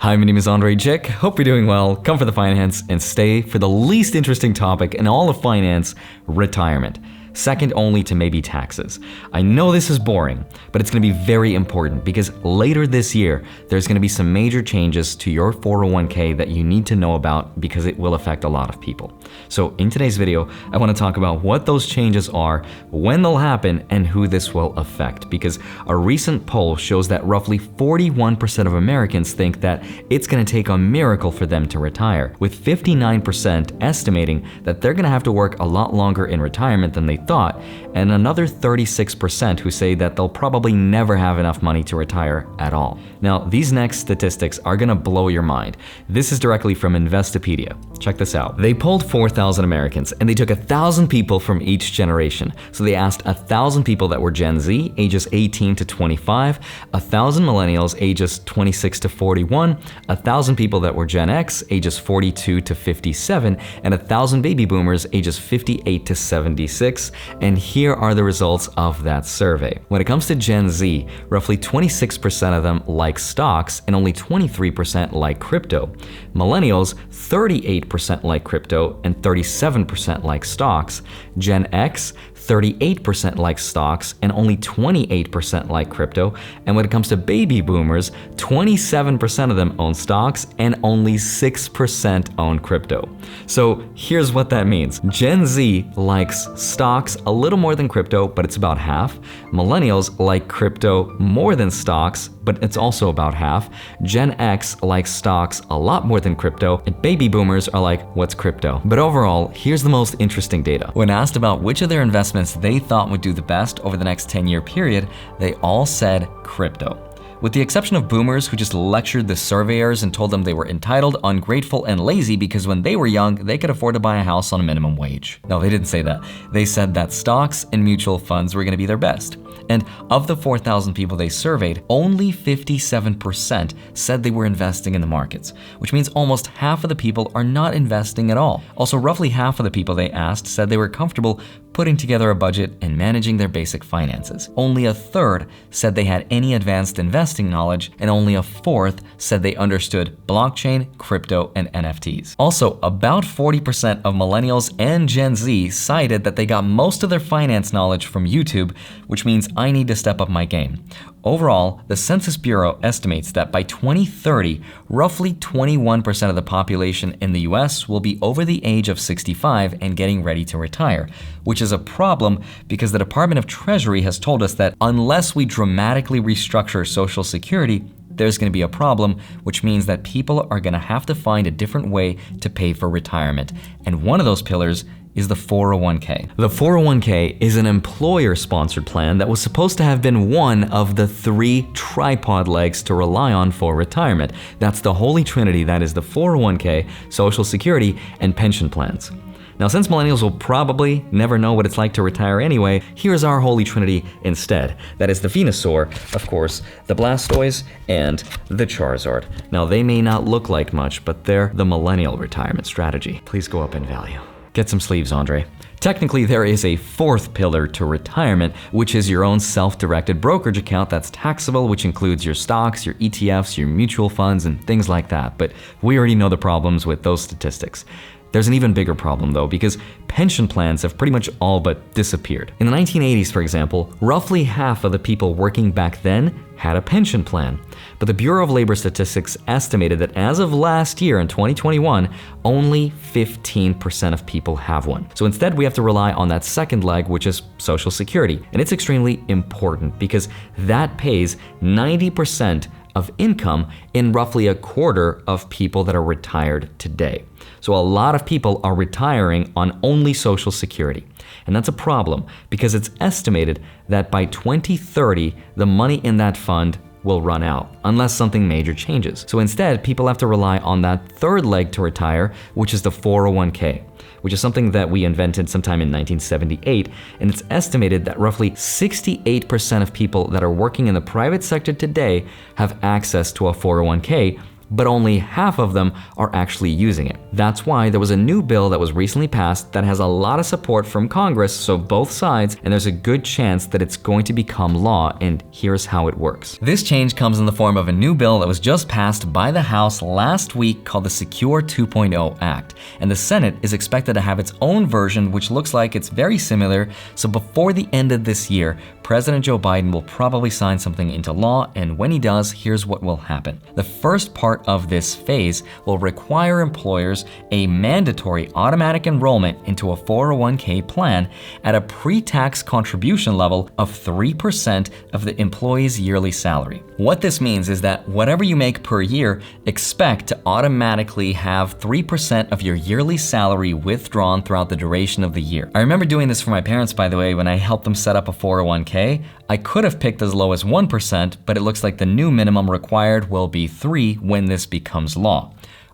Hi, my name is Andrei Jikh. Hope you're doing well. Come for the finance and stay for the least interesting topic in all of finance, retirement. Second only to maybe taxes. I know this is boring, but it's going to be very important because later this year, there's going to be some major changes to your 401k that you need to know about because it will affect a lot of people. So in today's video, I want to talk about what those changes are, when they'll happen, and who this will affect. Because a recent poll shows that roughly 41% of Americans think that it's going to take a miracle for them to retire, with 59% estimating that they're going to have to work a lot longer in retirement than they thought, and another 36% who say that they'll probably never have enough money to retire at all. Now, these next statistics are gonna blow your mind. This is directly from Investopedia. Check this out. They polled 4,000 Americans, and they took 1,000 people from each generation. So they asked 1,000 people that were Gen Z, ages 18 to 25, 1,000 millennials, ages 26 to 41, 1,000 people that were Gen X, ages 42 to 57, and 1,000 baby boomers, ages 58 to 76. And here are the results of that survey. When it comes to Gen Z, roughly 26% of them like stocks and only 23% like crypto. Millennials, 38% like crypto and 37% like stocks. Gen X, 38% like stocks and only 28% like crypto. And when it comes to baby boomers, 27% of them own stocks and only 6% own crypto. So here's what that means. Gen Z likes stocks a little more than crypto, but it's about half. Millennials like crypto more than stocks, but it's also about half. Gen X likes stocks a lot more than crypto, and baby boomers are like, what's crypto? But overall, here's the most interesting data. When asked about which of their investments they thought would do the best over the next 10-year period, they all said crypto. With the exception of boomers who just lectured the surveyors and told them they were entitled, ungrateful, and lazy because when they were young, they could afford to buy a house on a minimum wage. No, they didn't say that. They said that stocks and mutual funds were going to be their best. And of the 4,000 people they surveyed, only 57% said they were investing in the markets, which means almost half of the people are not investing at all. Also, roughly half of the people they asked said they were comfortable putting together a budget and managing their basic finances. Only a third said they had any advanced investing knowledge, and only a fourth said they understood blockchain, crypto, and NFTs. Also, about 40% of millennials and Gen Z cited that they got most of their finance knowledge from YouTube, which means I need to step up my game. Overall, the Census Bureau estimates that by 2030, roughly 21% of the population in the US will be over the age of 65 and getting ready to retire, which is a problem because the Department of Treasury has told us that unless we dramatically restructure Social Security, there's going to be a problem, which means that people are going to have to find a different way to pay for retirement. And one of those pillars is the 401k. The 401k is an employer-sponsored plan that was supposed to have been one of the 3 tripod legs to rely on for retirement. That's the holy trinity that is the 401k, Social Security, and pension plans. Now, since millennials will probably never know what it's like to retire anyway, here's our holy trinity instead. That is the Venusaur, of course, the Blastoise, and the Charizard. Now, they may not look like much, but they're the millennial retirement strategy. Please go up in value. Get some sleeves, Andre. Technically, there is a 4th pillar to retirement, which is your own self-directed brokerage account that's taxable, which includes your stocks, your ETFs, your mutual funds, and things like that. But we already know the problems with those statistics. There's an even bigger problem though, because pension plans have pretty much all but disappeared. In the 1980s, for example, roughly half of the people working back then had a pension plan. But the Bureau of Labor Statistics estimated that as of last year in 2021, only 15% of people have one. So instead, we have to rely on that second leg, which is Social Security. And it's extremely important because that pays 90% of income in roughly a quarter of people that are retired today. So a lot of people are retiring on only Social Security. And that's a problem because it's estimated that by 2030, the money in that fund will run out unless something major changes. So instead, people have to rely on that third leg to retire, which is the 401k, which is something that we invented sometime in 1978. And it's estimated that roughly 68% of people that are working in the private sector today have access to a 401k, but only half of them are actually using it. That's why there was a new bill that was recently passed that has a lot of support from Congress, so both sides, and there's a good chance that it's going to become law, and here's how it works. This change comes in the form of a new bill that was just passed by the House last week called the Secure 2.0 Act, and the Senate is expected to have its own version which looks like it's very similar, so before the end of this year, President Joe Biden will probably sign something into law, and when he does, here's what will happen. The first part of this phase will require employers a mandatory automatic enrollment into a 401k plan at a pre-tax contribution level of 3% of the employee's yearly salary. What this means is that whatever you make per year, expect to automatically have 3% of your yearly salary withdrawn throughout the duration of the year. I remember doing this for my parents, by the way, when I helped them set up a 401k. I could have picked as low as 1%, but it looks like the new minimum required will be 3% when this becomes law.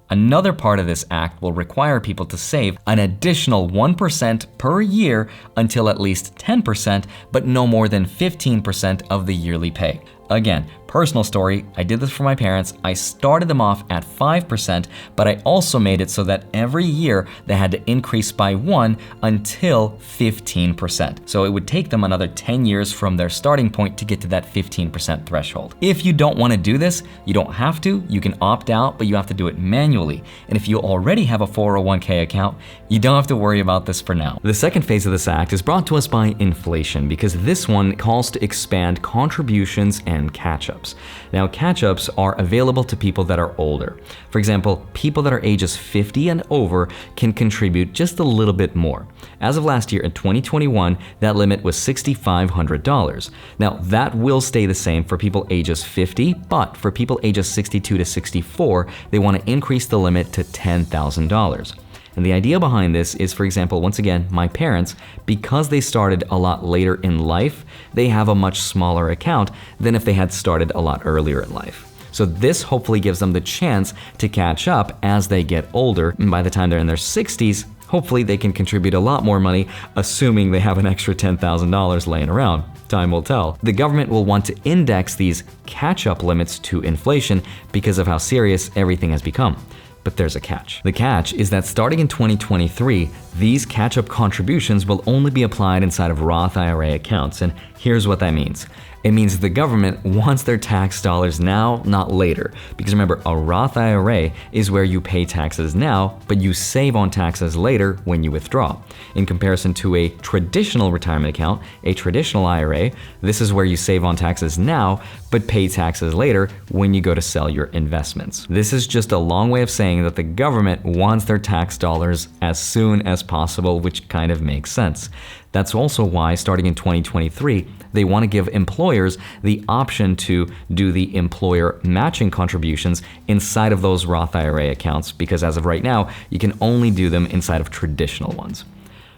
Another part of this act will require people to save an additional 1% per year until at least 10%, but no more than 15% of the yearly pay. Again, personal story, I did this for my parents. I started them off at 5%, but I also made it so that every year they had to increase by 1 until 15%. So it would take them another 10 years from their starting point to get to that 15% threshold. If you don't want to do this, you don't have to. You can opt out, but you have to do it manually. And if you already have a 401k account, you don't have to worry about this for now. The second phase of this act is brought to us by inflation because this one calls to expand contributions and catch-ups. Now, catch-ups are available to people that are older. For example, people that are ages 50 and over can contribute just a little bit more. As of last year in 2021, that limit was $6,500. Now, that will stay the same for people ages 50, but for people ages 62 to 64, they want to increase the limit to $10,000. And the idea behind this is, for example, once again, my parents, because they started a lot later in life, they have a much smaller account than if they had started a lot earlier in life. So this hopefully gives them the chance to catch up as they get older, and by the time they're in their 60s, hopefully they can contribute a lot more money, assuming they have an extra $10,000 laying around. Time will tell. The government will want to index these catch-up limits to inflation because of how serious everything has become. But there's a catch. The catch is that starting in 2023, these catch-up contributions will only be applied inside of Roth IRA accounts, and here's what that means. It means the government wants their tax dollars now, not later. Because remember, a Roth IRA is where you pay taxes now, but you save on taxes later when you withdraw. In comparison to a traditional retirement account, a traditional IRA, this is where you save on taxes now, but pay taxes later when you go to sell your investments. This is just a long way of saying that the government wants their tax dollars as soon as possible, which kind of makes sense. That's also why, starting in 2023, they want to give employers the option to do the employer matching contributions inside of those Roth IRA accounts, because as of right now, you can only do them inside of traditional ones.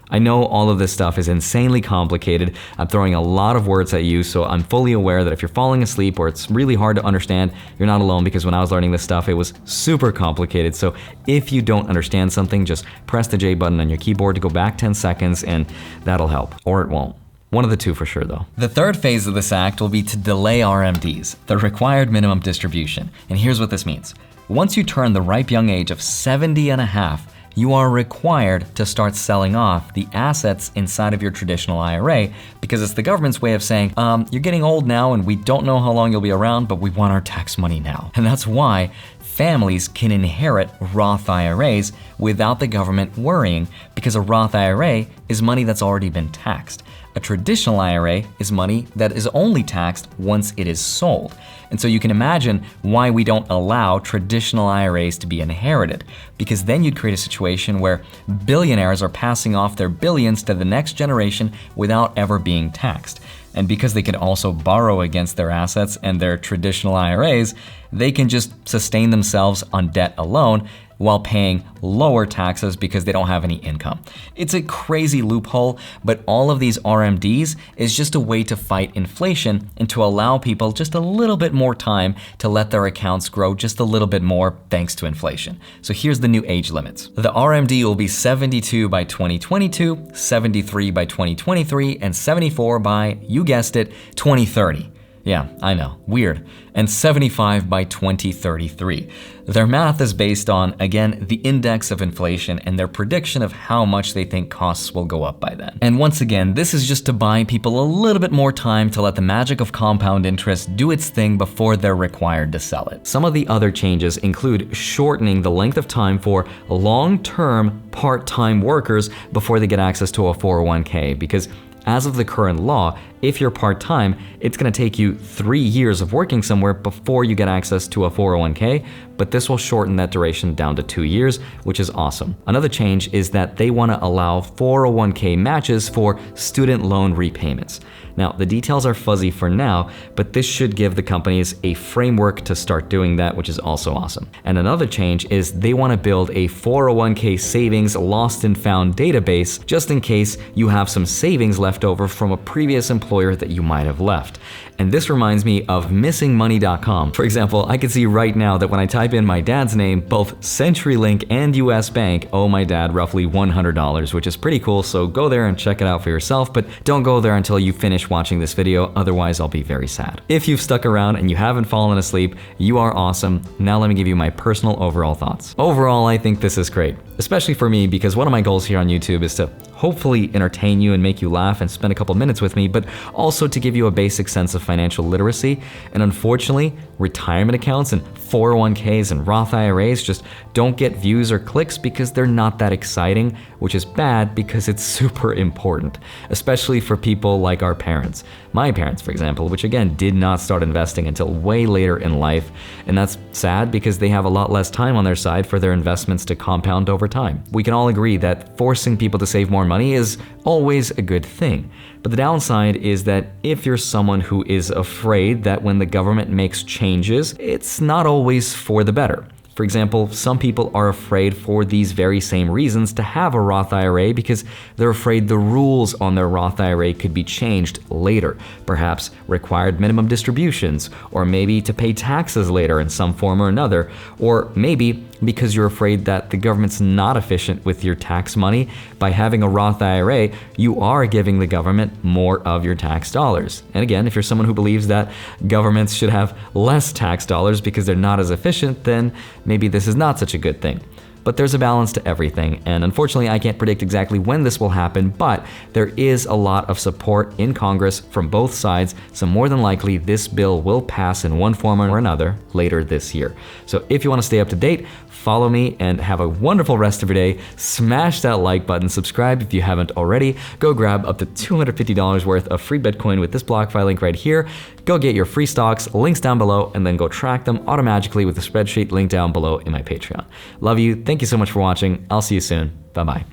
I know all of this stuff is insanely complicated. I'm throwing a lot of words at you, so I'm fully aware that if you're falling asleep or it's really hard to understand, you're not alone, because when I was learning this stuff, it was super complicated. So if you don't understand something, just press the J button on your keyboard to go back 10 seconds and that'll help, or it won't. One of the two for sure though. The third phase of this act will be to delay RMDs, the required minimum distribution. And here's what this means. Once you turn the ripe young age of 70 and a half, you are required to start selling off the assets inside of your traditional IRA, because it's the government's way of saying, you're getting old now and we don't know how long you'll be around, but we want our tax money now. And that's why families can inherit Roth IRAs without the government worrying, because a Roth IRA is money that's already been taxed. A traditional IRA is money that is only taxed once it is sold. And so you can imagine why we don't allow traditional IRAs to be inherited, because then you'd create a situation where billionaires are passing off their billions to the next generation without ever being taxed. And because they can also borrow against their assets and their traditional IRAs, they can just sustain themselves on debt alone while paying lower taxes because they don't have any income. It's a crazy loophole, but all of these RMDs is just a way to fight inflation and to allow people just a little bit more time to let their accounts grow just a little bit more thanks to inflation. So here's the new age limits. The RMD will be 72 by 2022, 73 by 2023, and 74 by, you guessed it, 2030. Yeah, I know, weird. And 75 by 2033. Their math is based on, again, the index of inflation and their prediction of how much they think costs will go up by then. And once again, this is just to buy people a little bit more time to let the magic of compound interest do its thing before they're required to sell it. Some of the other changes include shortening the length of time for long-term part-time workers before they get access to a 401k, because as of the current law, if you're part-time, it's going to take you 3 years of working somewhere before you get access to a 401k, but this will shorten that duration down to 2 years, which is awesome. Another change is that they want to allow 401k matches for student loan repayments. Now, the details are fuzzy for now, but this should give the companies a framework to start doing that, which is also awesome. And another change is they want to build a 401k savings lost and found database just in case you have some savings left over from a previous employer that you might have left. And this reminds me of missingmoney.com. For example, I can see right now that when I type in my dad's name, both CenturyLink and US Bank owe my dad roughly $100, which is pretty cool, so go there and check it out for yourself, but don't go there until you finish watching this video, otherwise I'll be very sad. If you've stuck around and you haven't fallen asleep, you are awesome. Now let me give you my personal overall thoughts. Overall, I think this is great, especially for me because one of my goals here on YouTube is to hopefully entertain you and make you laugh and spend a couple minutes with me, but also to give you a basic sense of financial literacy. And unfortunately, retirement accounts and 401ks and Roth IRAs just don't get views or clicks because they're not that exciting, which is bad because it's super important, especially for people like our parents. My parents, for example, which again did not start investing until way later in life, and that's sad because they have a lot less time on their side for their investments to compound over time. We can all agree that forcing people to save more money is always a good thing. But the downside is that if you're someone who is afraid that when the government makes changes, it's not always for the better. For example, some people are afraid for these very same reasons to have a Roth IRA because they're afraid the rules on their Roth IRA could be changed later, perhaps required minimum distributions, or maybe to pay taxes later in some form or another, or maybe because you're afraid that the government's not efficient with your tax money. By having a Roth IRA, you are giving the government more of your tax dollars. And again, if you're someone who believes that governments should have less tax dollars because they're not as efficient, then maybe this is not such a good thing. But there's a balance to everything, and unfortunately I can't predict exactly when this will happen, but there is a lot of support in Congress from both sides, so more than likely this bill will pass in one form or another later this year. So if you want to stay up to date, follow me and have a wonderful rest of your day. Smash that like button, subscribe if you haven't already. Go grab up to $250 worth of free Bitcoin with this BlockFi link right here. Go get your free stocks, links down below, and then go track them automatically with the spreadsheet link down below in my Patreon. Love you. Thank you so much for watching. I'll see you soon. Bye-bye.